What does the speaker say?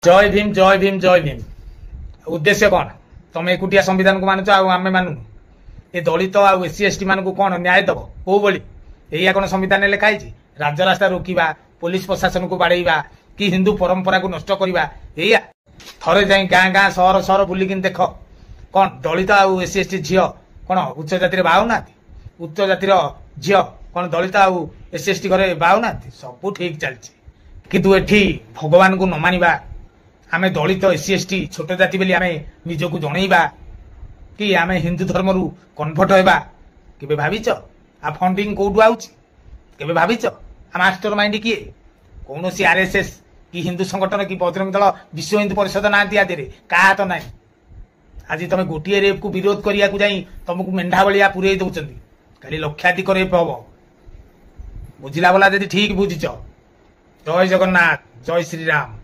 जय भीम जय भीम जय भीम। उद्देश्य कौन? तुम एकुटिया संविधान को मानुच आम मानु ये दलित आउ एससी एसटी मान को कौन न्याय दब कौ बोली या कौन संविधान लिखाई राजरास्ता रोकवा पुलिस प्रशासन को बाड़ेवा कि हिंदू परंपरा को नष्ट करवा या थरे जाई गाँ गाँ सहर सहर बुलिक देख कौन दलित आउ एससी एसटी झील कौन उच्च जाति बाहुना उच्च जातिर झील कौन दलित आउ एससी एसटी घरे बाहुना सब ठीक चलती किंतु एठी भगवान को न मानिबा आमे दलित एससी एसटी छोट जाति बोली आमे निजको जनइबा कि आमे हिंदू धर्म रु कन्वर्ट होबा केबे भाबिच आ फंडिंग कोडु आउची केबे भाबिच आ मास्टर माइंड किए कौन सी आरएसएस कि हिंदू संगठन कि बजरंग दल विश्व हिंदू परिषद ना दिया दे का तो नहीं आज तुम गोटे रेप को विरोध करिया को जाई तुमको मेंढा भलिया पुरे दउचंदी खाली लक्षाधिक रेप हबो बुझिला बोला यदि ठीक बुझिच। जय जगन्नाथ जय श्री राम।